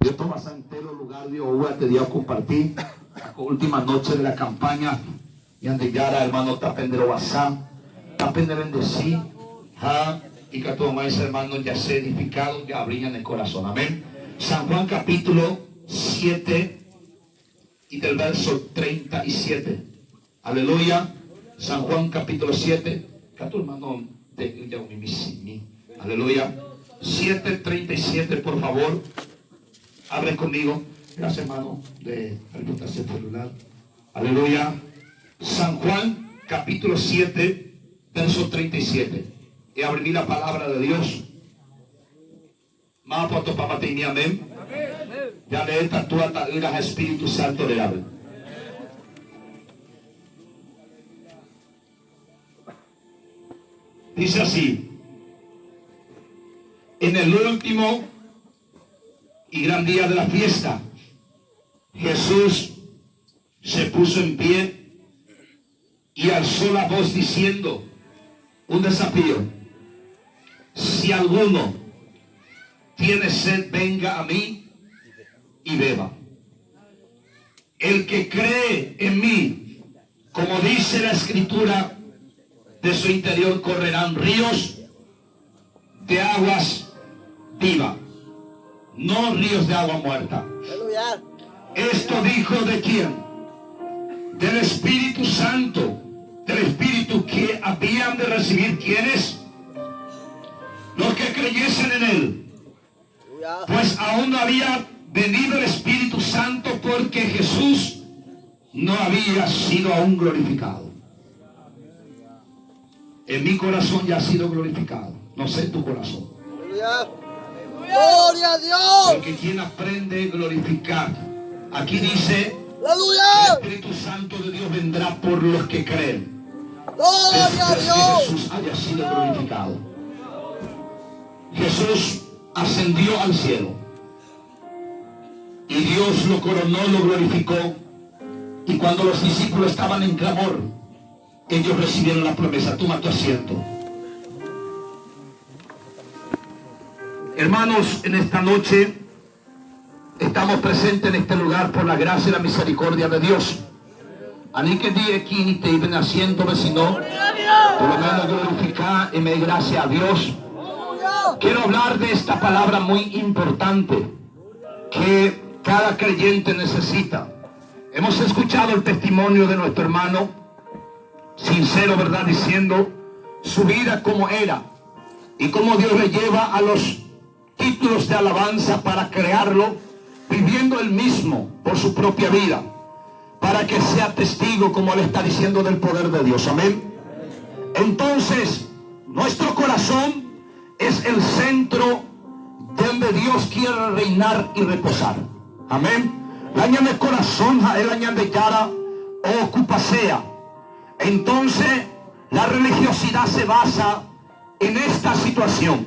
Yo estou bastante lugar de hoy te dio a compartir la última noche de la campaña y ande ya hermano está pendero WhatsApp, está pendero bendecir, y que todos más hermanos ya se edificados, ya brillan el corazón. Amén. San Juan capítulo 7 y del verso 37. Aleluya. San Juan capítulo 7. Que tu hermano de ya aleluya. 7:37, por favor. Abre conmigo. Gracias, hermano, de reportarse el celular. Aleluya. San Juan capítulo 7, verso 37. Y abrí la palabra de Dios. Más por tu papá te amén. Ya le esta tu al Espíritu Santo le abre. Dice así: en el último y gran día de la fiesta, Jesús se puso en pie y alzó la voz diciendo un desafío: si alguno tiene sed, venga a mí y beba. El que cree en mí, como dice la Escritura, de su interior correrán ríos de aguas vivas, no ríos de agua muerta. Aleluya. Esto dijo ¿de quién? Del Espíritu Santo, del Espíritu que habían de recibir ¿quiénes? Los que creyesen en él. Pues aún no había venido el Espíritu Santo porque Jesús no había sido aún glorificado. En mi corazón ya ha sido glorificado. No sé en tu corazón. Aleluya. Gloria a Dios. Porque quien aprende a glorificar. Aquí dice: aleluya. El Espíritu Santo de Dios vendrá por los que creen. Gloria a Dios. Que Jesús haya sido glorificado. Jesús ascendió al cielo. Y Dios lo coronó, lo glorificó. Y cuando los discípulos estaban en clamor, ellos recibieron la promesa. Toma tu asiento. Hermanos, en esta noche estamos presentes en este lugar por la gracia y la misericordia de Dios. Ani que día aquí ni te iban haciendo, sino por lo menos glorificar y me gracias a Dios. Quiero hablar de esta palabra muy importante que cada creyente necesita. Hemos escuchado el testimonio de nuestro hermano, sincero, ¿verdad? Diciendo su vida como era y cómo Dios le lleva a los títulos de alabanza para crearlo, viviendo él mismo por su propia vida, para que sea testigo, como él está diciendo, del poder de Dios. Amén. Entonces, nuestro corazón es el centro donde Dios quiere reinar y reposar. Amén. La añade corazón, el añade yara o ocupasea. Entonces, la religiosidad se basa en esta situación.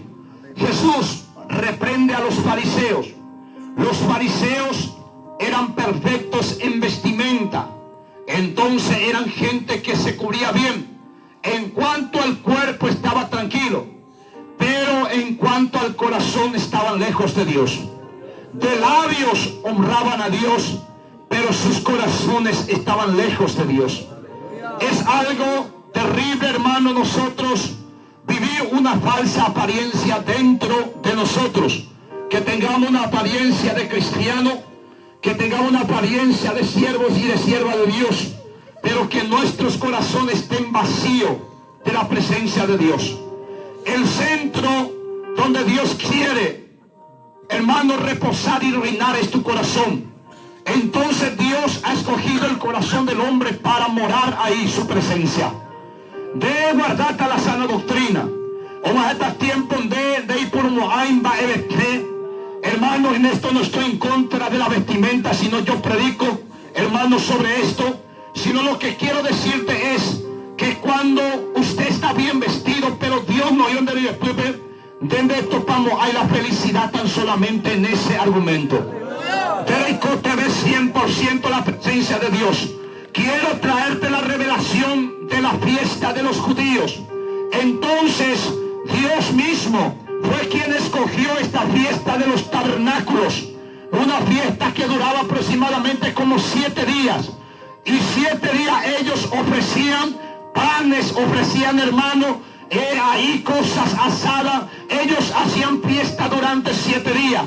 Jesús reprende a los fariseos. Los fariseos eran perfectos en vestimenta. Entonces eran gente que se cubría bien. En cuanto al cuerpo estaba tranquilo, pero en cuanto al corazón estaban lejos de Dios. De labios honraban a Dios, pero sus corazones estaban lejos de Dios. Es algo terrible, hermano, nosotros vivir una falsa apariencia dentro de nosotros. Que tengamos una apariencia de cristiano, que tengamos una apariencia de siervos y de sierva de Dios, pero que nuestros corazones estén vacíos de la presencia de Dios. El centro donde Dios quiere, hermano, reposar y reinar es tu corazón. Entonces Dios ha escogido el corazón del hombre para morar ahí su presencia. De guardarte a la sana doctrina. O más este tiempo de ir por un moaimba hermano, en esto no estoy en contra de la vestimenta, sino yo predico, hermano, sobre esto. Sino lo que quiero decirte es que cuando usted está bien vestido, pero Dios no hay donde donde topamos hay la felicidad tan solamente en ese argumento. Pero te ves 100% la presencia de Dios. Quiero traerte la revelación de la fiesta de los judíos. Entonces Dios mismo fue quien escogió esta fiesta de los tabernáculos, una una fiesta que duraba aproximadamente como 7 días. Y 7 días ellos ofrecían panes, ofrecían, hermano, ahí cosas asadas. Ellos hacían fiesta durante 7 días.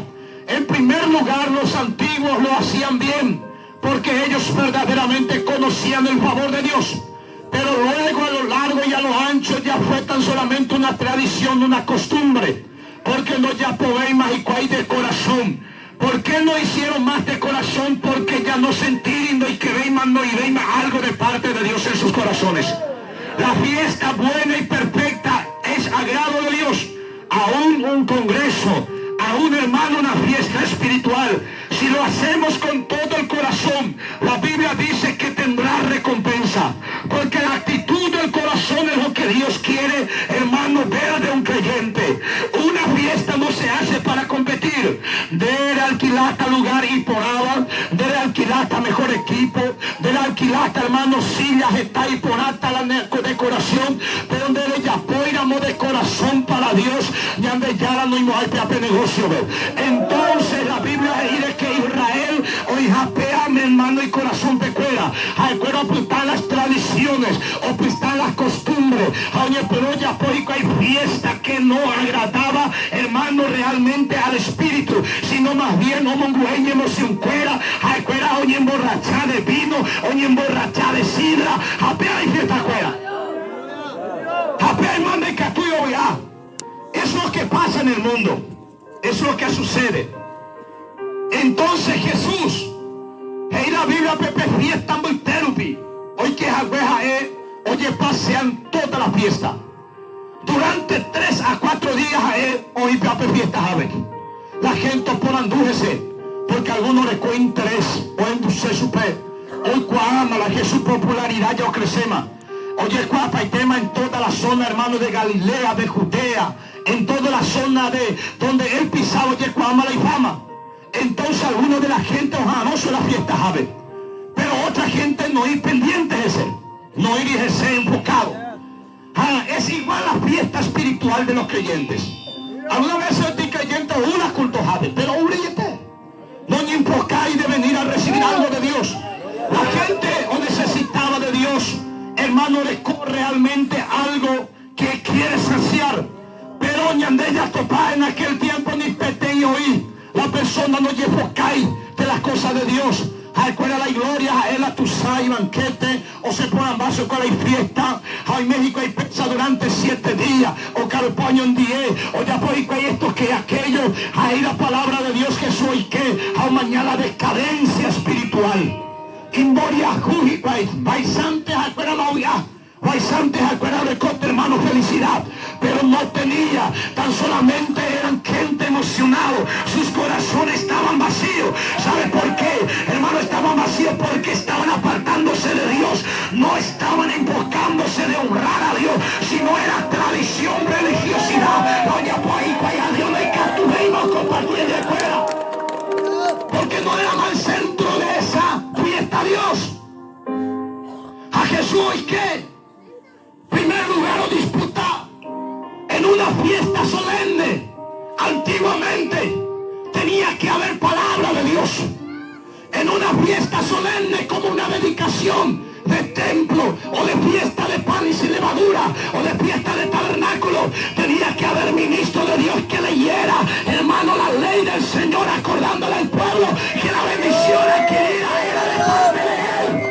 En primer lugar, los antiguos lo hacían bien, porque ellos verdaderamente conocían el favor de Dios. Pero luego, a lo largo y a lo ancho, ya fue tan solamente una tradición, una costumbre. Porque no ya podéis más y cuál de corazón. ¿Por qué no hicieron más de corazón? Porque ya no sentían y queréis más, no iréis más algo de parte de Dios en sus corazones. La fiesta buena y perfecta es agrado de Dios. Aún un congreso, aún, hermano, una fiesta espiritual, si lo hacemos con todo el corazón, la Biblia dice que tendrá recompensa. Porque la actitud del corazón es lo que Dios quiere, hermano, ver de un creyente. Una fiesta no se hace para competir. Debe alquilar tal lugar y porada, debe alquilar tal mejor equipo, debe alquilar, hermano, sillas, está y por alta la decoración, pero debe ya apoyamos de corazón para Dios, ya de ya no hay para negocio. Entonces la Biblia dice que Israel hoy japea, mi hermano, y corazón de cuera. Hay cuero están las tradiciones, o están las costumbres. Oye, pero ya pues hay fiesta que no agradaba, hermano, realmente al espíritu, sino más bien no mongueñemos sin cuera. Hay cuera, oye, emborrachada de vino, oye, emborrachada de sidra. Japea y fiesta cuera. Japea y manda que tú y ya. Eso es lo que pasa en el mundo. Eso es lo que sucede. Entonces Jesús, y la Biblia pepe fiesta muy terupi. Hoy que oye, pasean toda la fiesta. Durante 3 a 4 días hoy pepe fiesta javen. La gente por andújese, porque algunos le coge interés, o endulce su pe. Hoy cuama la que su popularidad ya crece más. Oye, cuapa y tema en toda la zona, hermano, de Galilea, de Judea, en toda la zona de donde él pisaba, oye, cuama la fama. Entonces algunos de la gente, ojalá no se la fiesta sabe, pero otra gente no ir pendiente de ese, no ir y ese enfocado. Es igual la fiesta espiritual de los creyentes. Algunas veces el creyente una culto sabe, pero un brillete no enfocáis de venir a recibir algo de Dios. La gente o necesitaba de Dios, hermano, le corre realmente algo que quiere saciar. Pero ñandella topa en aquel tiempo ni pete y oí. La persona no enfocáis de las cosas de Dios. Acuerda la gloria, a él a tu y banquete, o se ponen vasos con la fiesta. En México hay pizza durante 7 días, o carpaño en 10, o ya por hay esto que aquello. Ahí la palabra de Dios que soy que, a mañana decadencia espiritual. Inboria juji, baisantes, acuerda la olla. Baisantes, acuerda de corte, hermano, felicidad. Pero no tenía, tan solamente eran gente emocionado. Sus corazones estaban vacíos. ¿Sabe por qué? Hermano, estaban vacíos porque estaban apartándose de Dios. No estaban enfocándose de honrar a Dios, sino era tradición, religiosidad. Doña a Dios le capturemos compartir de fuera. Porque no era al centro de esa fiesta Dios. A Jesús, ¿y qué? Primer lugar o disputa en una fiesta solemne. Antiguamente tenía que haber palabra de Dios. En una fiesta solemne, como una dedicación de templo, o de fiesta de pan y sin levadura, o de fiesta de tabernáculo, tenía que haber ministro de Dios que leyera, hermano, la ley del Señor, acordándole al pueblo que la bendición adquirida era de parte de él.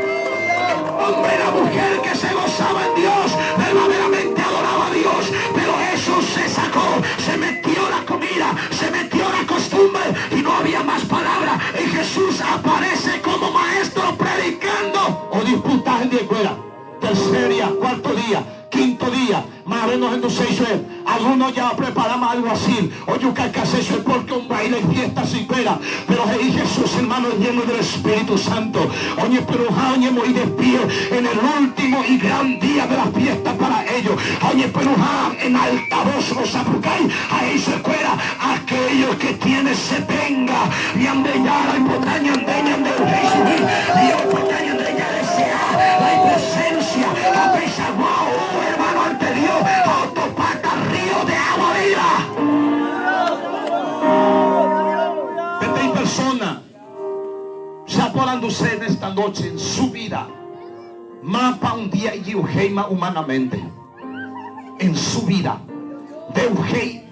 Hombre y la mujer que se gozaba en Dios, verdaderamente adoraba a Dios, pero eso se sacó, se metió la comida, se metió la costumbre y no había más palabra. Y Jesús aparece como maestro predicando o disputas en día fuera. Tercer día, cuarto día, quinto día, más o menos en 6 horas. Algunos ya preparamos algo así. Oye, que hace eso es porque un baile y fiesta se espera. Pero ahí Jesús, hermano, lleno del Espíritu Santo. Oye, pero oye, muy de pie en el último y gran día de la fiesta para ellos. Oye, pero en altavoz os apucáis. Ahí se fuera aquellos que tienen se venga. Y andella y potaña andeña de subir. Y potaña andeña desea la presencia. A pesar, hermano, ante Dios, autopata río de agua viva. Vete en persona Ya podrán usted en esta noche, en su vida, mapa un día y Eugeima humanamente. En su vida. De Eugei.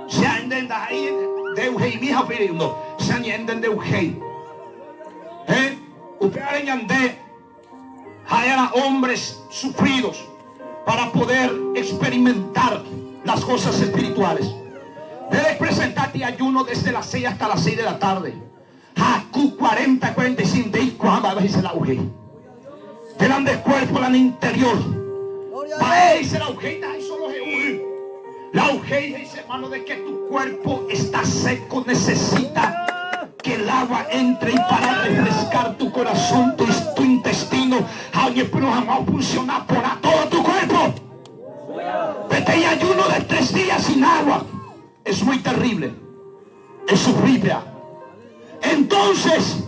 Se anden ahí, de Eugei, mi hija, no. Se anden de Eugei. Ustedes ande, hay hombres sufridos para poder experimentar las cosas espirituales. Debes presentarte ayuno desde las 6 hasta las 6 de la tarde. Haku 40, 45 de cuando a veces la Eugei. Delante del cuerpo, en el interior. Para él dice la Eugei, solo Jehová. La Eugei dice, hermano, de que tu cuerpo está seco, necesita que el agua entre y para refrescar tu corazón, tu intestino, pero vamos a funcionar por todo tu cuerpo. Vete y ayuno de 3 días sin agua. Es muy terrible. Es sufrible. Entonces,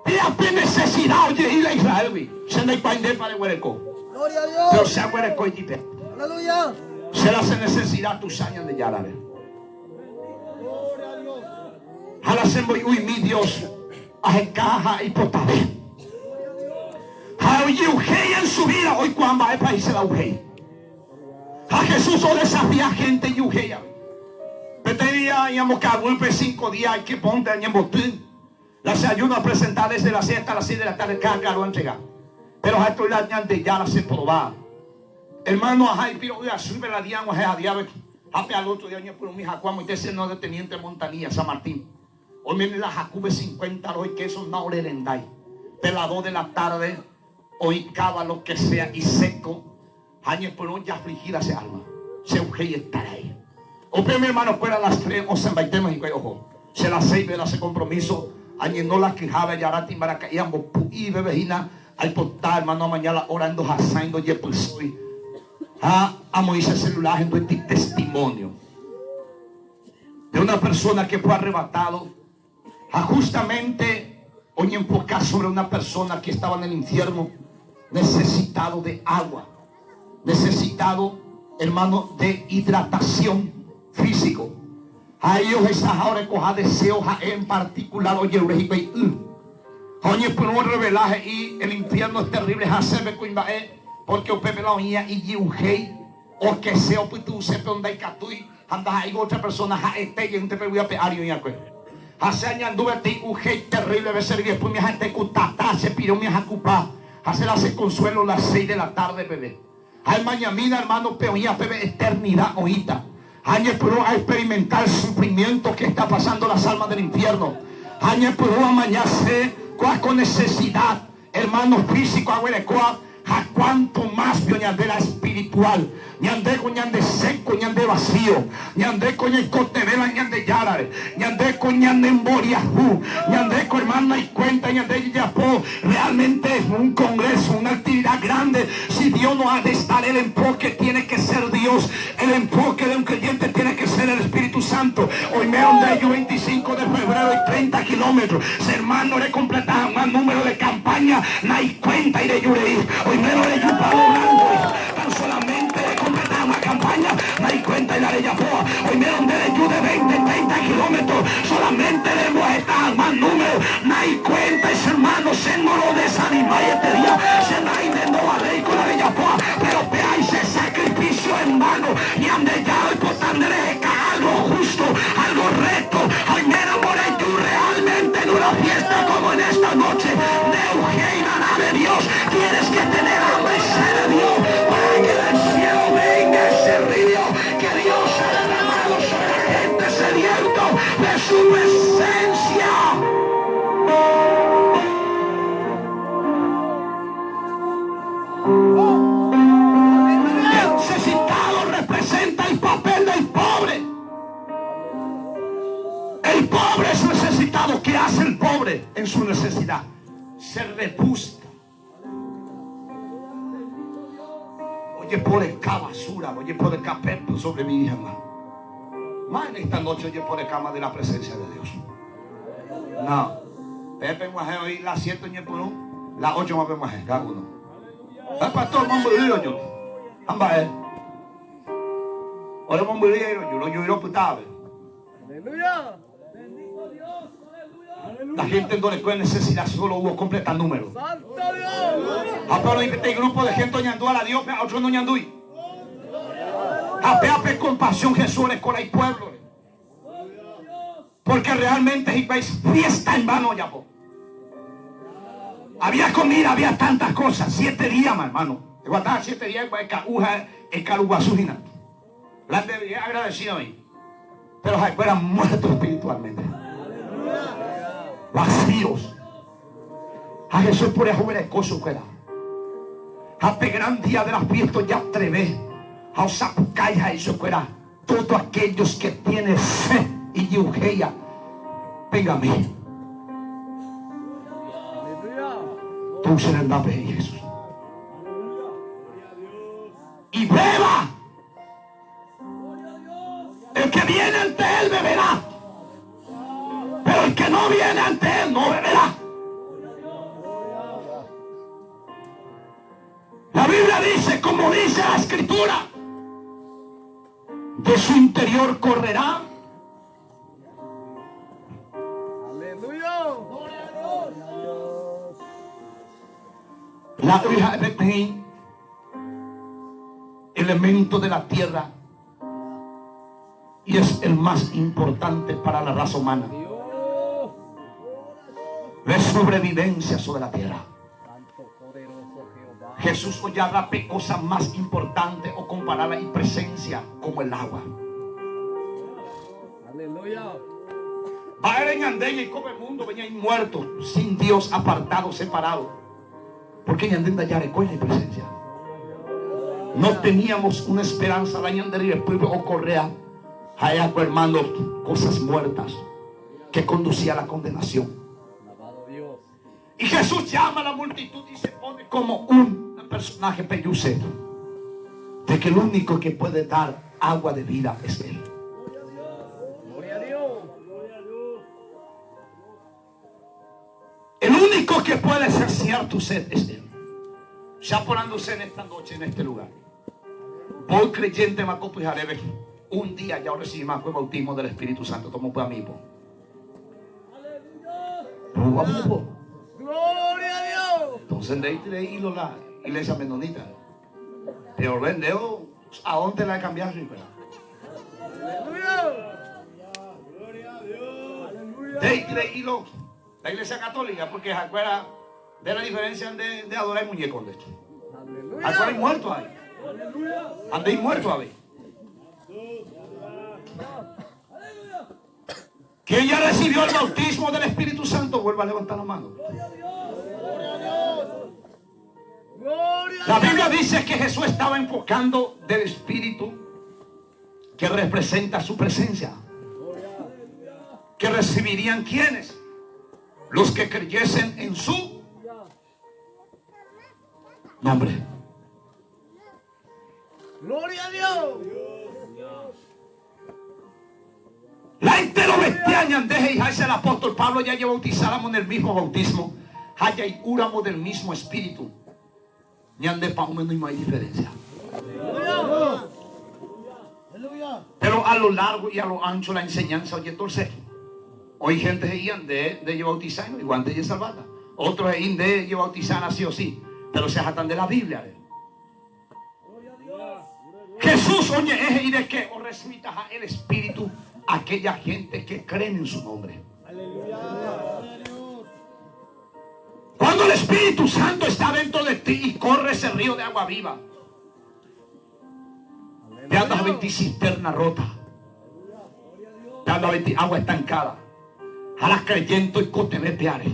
hay necesidad, oye, ir a Israel, se le painde para el hueco. Gloria a Dios. Pero se ha hueco y tipe. Aleluya. Se le hace necesidad tus años de Yarare. Hacen uy, mi Dios, a caja y potabe. A Eugei en su vida, hoy cuando va a país la Eugei. A Jesús o desafía gente y Eugei. Petería y amo que 5 días hay que ponte en botín. Las ayudas presentadas desde las 6 hasta las 6 de la tarde, cada caro entrega. Pero a esto la de ya la se probar. Hermano, ajá, y piro a subir la diablo, a diablo. A al otro día, por un hija, cuando usted no de teniente Montanilla, San Martín. Hoy viene la Jacube 50 hoy, que eso no orerendai. Pero a las 2 de la tarde, hoy cava lo que sea y seco. Años por hoy ya afligida se alma. Se Eugei estar ahí. O mi hermano fuera a las 3 o se embaitemos y ojo. Se las 6 velas hace compromiso. Años no la quejaba, ya la timbara y ambos y bebejina. Al portal, hermano, mañana orando, haciendo y pues soy. A Moisés celular, en este testimonio de una persona que fue arrebatado. Justamente hoy enfocar sobre una persona que estaba en el infierno, necesitado de agua, necesitado, hermano, de hidratación físico. A ellos esas ahora coja deseos en particular, oye, oye, por un revelaje y el infierno es terrible, hacerme cuimbae, porque o pepe la oía y Eugei, o que sea, pues tú sepas donde hay catui, andas ahí otra persona, este y te voy a pegar y hace años anduve a ti, Eugei terrible, ve ser después mi gente cutata, se piró mi jacupá, hace la consuelo las 6 de la tarde, bebé. Ay, mañana, hermano, peoía, bebé, eternidad, oíta. Años por a experimentar el sufrimiento que está pasando las almas del infierno. Años por a mañana sé cuál con necesidad, hermano físico, abuelo, a cuanto más ñandera espiritual, ñande con ñande seco, ñande vacío, ñande con el cotevela, ñande yarare, ñande con ñande emboriajú, ñande con hermana y cuenta, ñande yapó. Realmente es un congreso, una actividad grande. Si Dios no ha de estar, el enfoque tiene que ser Dios, el enfoque de un creyente tiene que ser el Espíritu Santo. Hoy me donde yo 25 de febrero y 30 kilómetros, hermano, le completaban más número de campaña, no hay cuenta y de Yureí. Hoy me lo de Yupado tan solamente le completaban una campaña, no hay cuenta y la de Yapoa. Hoy me donde de Yu de 20, 30 kilómetros, solamente le estaban más número, no hay cuenta. Ese hermano se no lo desanima y este día se la no a ley con la de Yapoa, pero veáis ese sacrificio en vano y ande ya y por tan derecha, algo justo, algo recto. Hoy me enamoré tú realmente en una fiesta como en esta noche de Eugei, de Dios. Tienes que tener hambre y sed de Dios para que del cielo venga ese río que Dios ha derramado sobre la gente sediento de su presencia. El necesitado representa el papel del pobre. El pobre es necesitado. ¿Qué hace el pobre en su necesidad? Se rebusca. Oye, por acá basura, oye, por acá pepo sobre mi hija, hermano. Más en esta noche, oye, por acá más de la presencia de Dios. No. Pepe, mujer, hoy las 7, oye, por un, las 8 más, mujer, cada uno. El pastor, mambo, yo. Amba, ahora, mambo, yo lo putaba. Aleluya. La gente no le puede necesidad, solo hubo completa número. Pero hay grupo de gente ñandú a la Dios, a otros no ñandú. Apeape compasión Jesús con el pueblo. Porque realmente es fiesta en vano ya. Había comida, había tantas cosas. 7 días, mi hermano. Igual 7 días, el caluguazujina. La debería agradecido ahí. Pero eran muertos espiritualmente. Vacíos. A Jesús por el joven coso que era. Hasta gran día de las fiestas ya atrevé. A usapucay a eso que era. Todos aquellos que tienen fe y yugeya, venga a mí. Tú serás el nombre de Jesús. Y beba. El que viene ante él beberá. Pero el que no viene ante él no beberá. La Biblia dice, como dice la Escritura, de su interior correrá. La hija de Betén, elemento de la tierra, y es el más importante para la raza humana. De sobrevivencia sobre la tierra. Jesús hoy habla de cosas más importantes o compararla y presencia como el agua. Aleluya. Va a ir en Andeña y come el mundo, venía muerto, sin Dios, apartado, separado. Porque en Andeña ya recuerda y presencia. No teníamos una esperanza la Ñandera y después o Correa, allá hermano, cosas muertas que conducía a la condenación. Y Jesús llama a la multitud y se pone como un personaje pellucero, de que el único que puede dar agua de vida es Él. Gloria a Dios. El único que puede saciar tu sed es Él. Ya ponándose en esta noche, en este lugar. Voy creyente Macopo y Jarebe. Un día ya recibí más el bautismo del Espíritu Santo. Tomo por amigo. Gloria a Dios. Entonces de ahí la iglesia menonita. Pero vendeo a dónde la he cambiado. De ahí la iglesia católica, porque se acuerda de la diferencia de adorar muñecos de esto. Acuerda hay muertos ahí. Andéis muertos a ver. ¿Quién ya recibió el bautismo del Espíritu Santo? Vuelva a levantar la mano. La Biblia dice que Jesús estaba enfocando del Espíritu que representa su presencia. Que recibirían ¿quiénes? Los que creyesen en su nombre. Gloria a Dios. La enterobestiaña deje y el apóstol Pablo ya bautizáramos en el mismo bautismo. Haya y úramos del mismo espíritu. Ñande pa' menos no hay diferencia. Pero a lo largo y a lo ancho la enseñanza, oye, entonces, hoy gente se iban de bautizar, igual de salvada. Otros se iban de bautizar así o sí, pero se jatan de la Biblia. Jesús, oye, es y de que o recibirás el Espíritu aquella gente que creen en su nombre. Cuando el Espíritu Santo está dentro de ti y corre ese río de agua viva, te andas a 20 cisterna rota, te andas a 20 agua estancada, a las creyentes y coteme peare.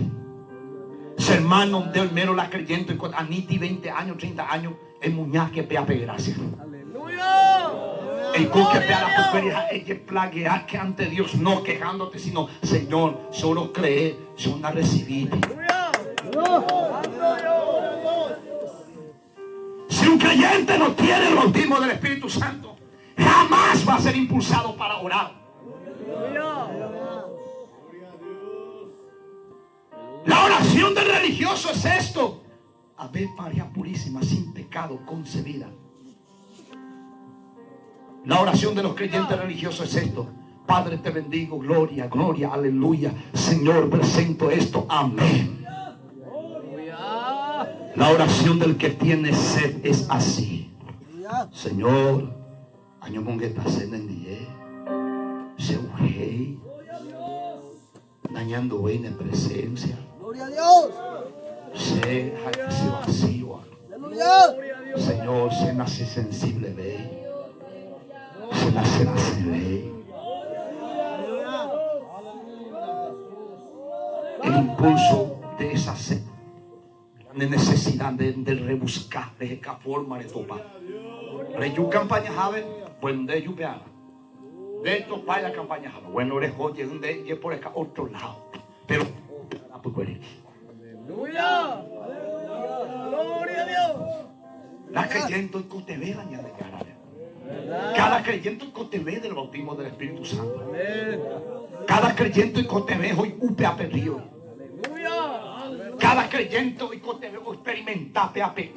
Hermano del mero la creyente y a niti 20 años, 30 años, el muñaz que pea gracias. El que pea la prosperidad, ella plaguea que ante Dios no quejándote, sino Señor, solo cree, yo no recibí. Si un creyente no tiene el bautismo del Espíritu Santo, jamás va a ser impulsado para orar. La oración del religioso es esto: Ave María purísima, sin pecado concebida. La oración de los creyentes religiosos es esto: Padre, te bendigo. Gloria, gloria, aleluya. Señor, presento esto. Amén. La oración del que tiene sed es así. Señor, año mongueta cena en día. Se ujei. Dañando en presencia. Gloria a Dios. Se vacío. Señor, se nace sensible de. Se nace de. El impulso de esa sed, de necesidad de rebuscar, de qué forma de topar. Reyu campaña jave, bueno de lluvia. De esto para la campaña jave. Bueno, orejo, de por acá otro lado. Pero, Aleluya. Gloria a Dios. la creyente que te ve la ñana de cada creyente que te ve del bautismo del Espíritu Santo. Cada creyente que te ve hoy upe a perdido. Cada creyente hoy que te ve experimentar PAPI.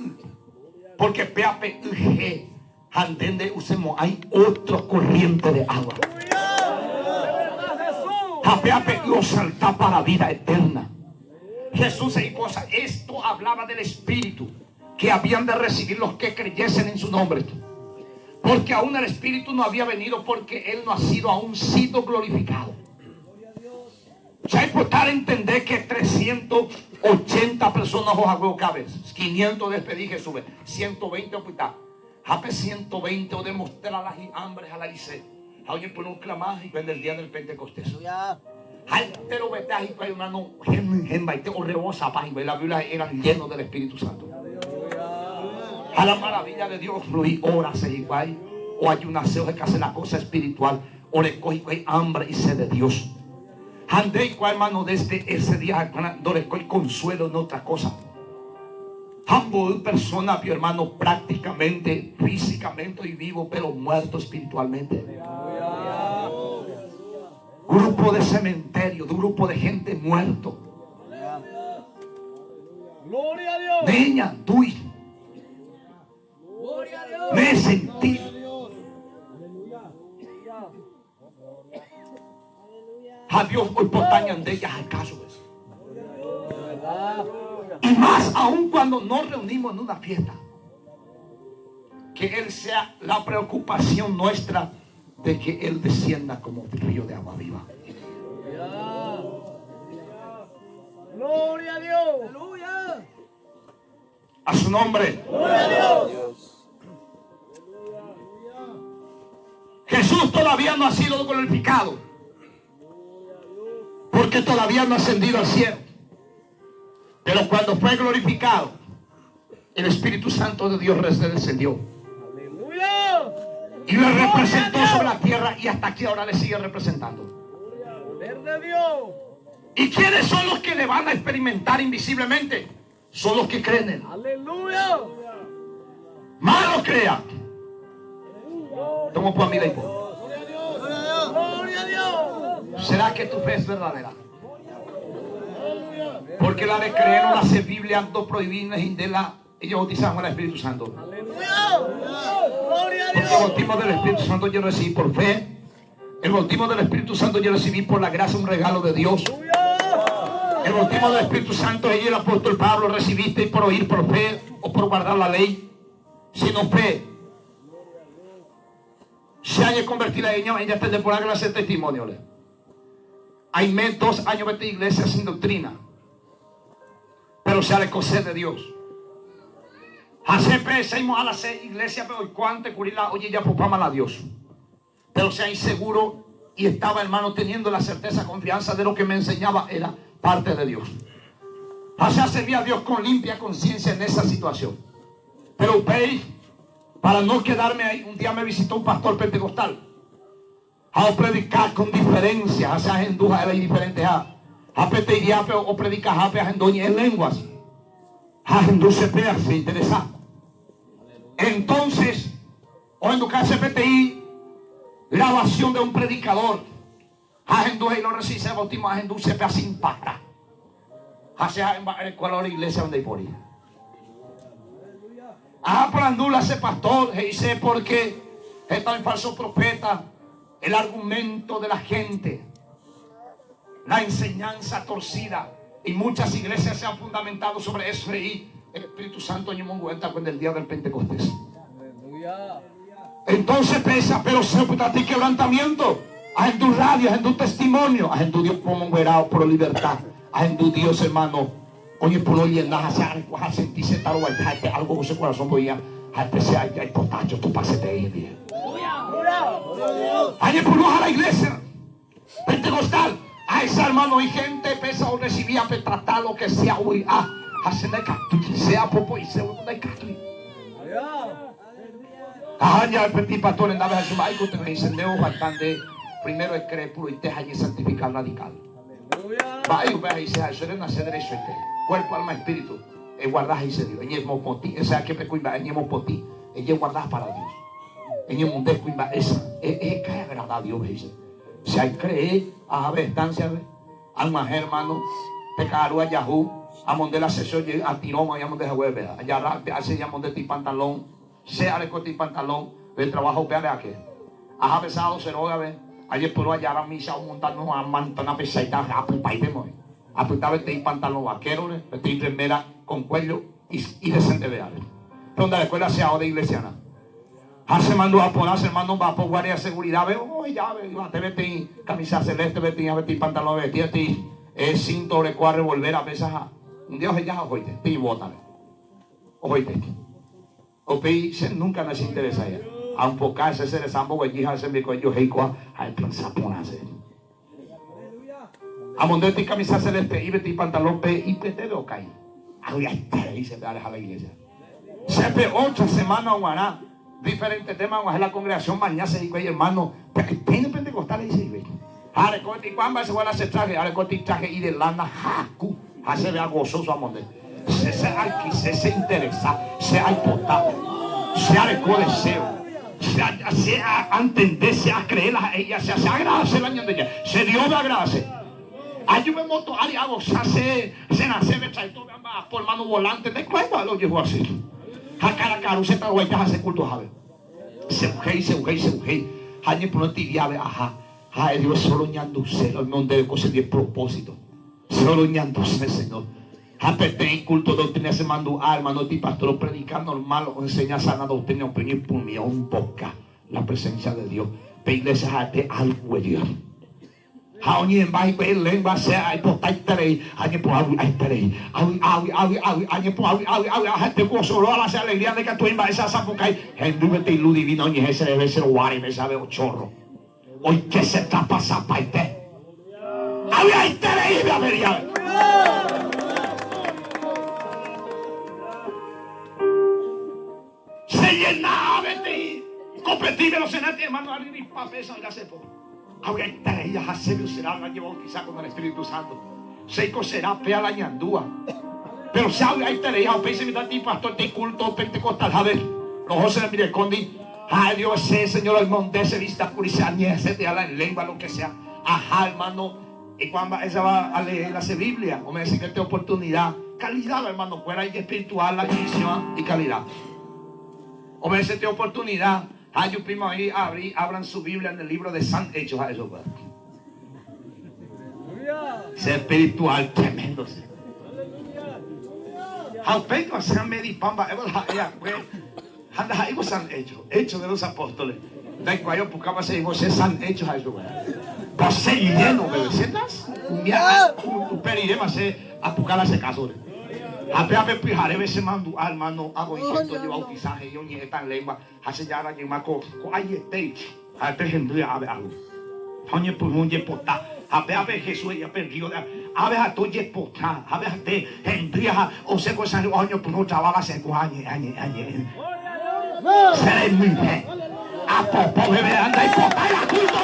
Porque PAPI entiende usemos hay otro corriente de agua. PAPI lo salta para vida eterna. Jesús y cosas. Esto hablaba del Espíritu que habían de recibir los que creyesen en su nombre. Porque aún el Espíritu no había venido porque Él no ha sido aún sido glorificado. Ya es importante entender que 380 personas os hago cabezas, 500 despedí Jesús, 120 hospital, hace 120 o demostrar las hambres a la ICE. Alguien pone un clamar y ven el día del Pentecostés. Hay pero vetas y hay hermano genbaite o rebosa paz y la Biblia eran llenos del Espíritu Santo. A la maravilla de Dios fluir horas igual o hay un aseo que hace la cosa espiritual o le coge hambre y sed de Dios. Andé igual hermano desde ese día no le coge consuelo en otra cosa. Ambos personas, mi hermano, prácticamente, físicamente y vivo, pero muerto espiritualmente. Grupo de cementerio, grupo de gente muerto. Gloria a Dios. Niña, tú Gloria a Dios. me sentí. A Dios hoy por tañan de ellas al caso. Y más aún cuando nos reunimos en una fiesta. Que Él sea la preocupación nuestra de que Él descienda como un río de agua viva. Gloria a Dios. Aleluya. A su nombre. Gloria a Dios. Jesús todavía no ha sido glorificado. Porque todavía no ha ascendido al cielo. Pero cuando fue glorificado, el Espíritu Santo de Dios descendió. Aleluya. Y le representó sobre la tierra y hasta aquí ahora le sigue representando. Poder de Dios. ¿Y quiénes son los que le van a experimentar invisiblemente? Son los que creen en él. Aleluya. Malo crea. Tomo por mi ley. Gloria a Dios. ¿Será que tu fe es verdadera? Porque la de creer no la hace Biblia, ando prohibidas y de la ellos bautizamos al Espíritu Santo. Aleluya. Gloria a Porque el Dios. bautismo del Espíritu Santo yo recibí por fe. El bautismo del Espíritu Santo yo recibí por la gracia, un regalo de Dios. El bautismo del Espíritu Santo y el apóstol Pablo recibiste por oír por fe o por guardar la ley. Sino fe. Se haya convertido en ella te por la hacer testimonio. Hay 2 años de iglesia sin doctrina. Pero se ha de coser de Dios. Hace pensemos a la iglesia, pero cuánto curila, oye, ya popama a Dios. Pero sea inseguro y estaba hermano teniendo la certeza, confianza de lo que me enseñaba era parte de Dios. Hace servir a Dios con limpia conciencia en esa situación. Pero veis, para no quedarme ahí, un día me visitó un pastor pentecostal. A predicar con diferencia, hacia genduja era diferente a petería o predicar a gendoña en lenguas. A gendú se interesa. Entonces, o en educarse PTI, grabación de un predicador. A gendú y lo recibe el bautismo a gendú se pega sin pata. Hacia el cual la iglesia donde hay por ahí. Por andula ese pastor, dice porque está en falso profeta. el argumento de la gente, la enseñanza torcida. Y muchas iglesias se han fundamentado sobre eso. Y el Espíritu Santo en un cuenta con el día del Pentecostés. Entonces pesa, pero se puede ti quebrantamiento. A en tu radio, a en tu testimonio, a en tu Dios como verado por libertad. A en tu Dios, hermano. Oye, por hoy en nada, a sentirse tal o algo con su corazón, voy a empezar a potacho, tu pasete ahí. Ayer por a la iglesia pentecostal. A ese hermano y gente pesa o recibía para tratar lo que sea hoy. Hacer de catuche, sea popo y sea de catuche. Ya el petit pastor en David Jesús, hay que te encendeo bastante. Primero es creer puro y te hay santificar radical. Va a ir a dice, eso es nacer derecho este. Cuerpo, alma, espíritu. Es guardar y se dio. En el mopoti, o sea que pecuimba, en el mopoti. Ella es guardar para Dios. En el mundo cuimba esa. Es que agrada a Dios, dice. Si hay creer, a ver, estancia, alma, hermano, pecaru a Yahoo, a monde la sesión, a tiroma, a monde jueves, allá hace ya monde ti pantalón, sea de corte y pantalón, el trabajo, veale a qué. A besado, se lo ve. Ayer por allá a misa, montando a mantana pesaita, a pupai de moi. A putar vete pantalón vaquero, vete remera con cuello y decente de ave. Donde la escuela sea de iglesiana. Hace mandó a poner, hermano, va por guardia de seguridad. Veo, ya, te vete camisa celeste, vete pantalón, vete cinto, le cuadre, volver a veces. Un día ya, oíste, y bótale. Oíste. O se nunca nos interesa ya. A un poco ese se desambo, que ya se me cogió heicoa, al pensar ponerse. A mondete camisa celeste, y vete pantalón, y pete lo caí. Y se te aleja la iglesia. Se ve 8 semanas, guaná. Diferentes temas, vamos a la congregación mañana se dijo, hermano, tiene pentecostal y dice, ale corti cuamba se va a hacer traje, ale corti traje y de lana jacu, hace vea gozoso a monte. Se hay se interesa, se hay potable, se hay deseo, se a entender, se a creer a ella, se agradarse la ñanda ella, se dio de agradarse. Ayúdame moto, ali hago, se nace, me trae todo, por mano volante, de cuenta lo llevo así. A cara caro se está guayando hace culto jave. Se ujei. Hañe por no tibiabe, ajá. Dios solo ñanduse, el nombre de cosas de propósito. Solo ñanduse, Señor. Apete en culto doctrina se mandó alma, no ti pastor predicar normal o enseñar sana doctrina, opinión pulmía, un poca la presencia de Dios. Pe iglesia de algo de Dios. Haoñi en bajo el lengua sea hay por taitere, hay por hay tere, hay por gente gozo lo hace alegría de que tú en esa zapucay, en dúbete y luz divino ni ese debe ser guari me sabe ochorro. Hoy que se tapa zapaite. Hay tere y avería. Se llenaba de competir los senadores hermano a ni papesa ya se fue. Ahora ella Hasebio será la llevó quizá con el Espíritu Santo. Seiko será pea la ñandúa. Pero sabe ahí te leía, pense mi ti pastor de culto pentecostal, a ver. Los ojos se le mire condi. Ay Dios sé, Señor, el monte se vista purisa, ni se te habla en lengua, lo que sea. Ajá, hermano. Y cuando ella va a leer la Biblia, o me dice que te oportunidad, calidad, hermano, fuera ahí espiritual, la visión y calidad. O me dice te oportunidad. Yo primo ahí abran su Biblia en el libro de San Hechos a eso. Ser espiritual tremendo. How Pedro se medipamba, anda ahí San Hechos de los apóstoles. Da cual buscaba se você San Hechos a eso. Você lleno de recetas, tu perirema se apucar ese caso. Apenas pijaré veces mando hermano hago intento de bautizaje yo ni tan lengua hace ya la que maco hay este a ejemplo a ver algo oye por un yepota apenas Jesús ya perdió a ver a tu yepota a ver te hendría o se cosa año por no trabaja se añe seré muy bien a popo bebé anda y pota la culto.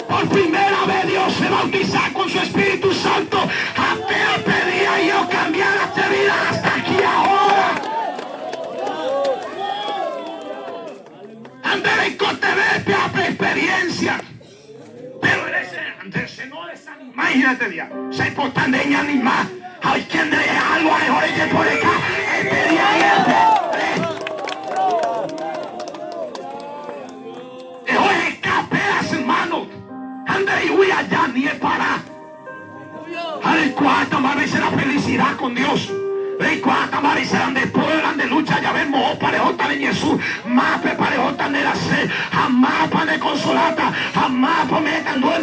Por primera vez Dios se bautiza con su Espíritu Santo. Apenas pedía yo cambiar esta vida hasta aquí ahora. Andar en Cotevete a experiencia. Pero ese no desanima. Imagínate día. Se importan de ella ni más. Hay quien de algo mejor que por acá. Este día y este. Andrei uia ya ni para. Cuánta madre será felicidad con Dios. Cuánta madre serán después de lucha. Ya vemos parejota de Jesús. Más parejota de la sed. Jamás para consolata. Jamás para meter duelo.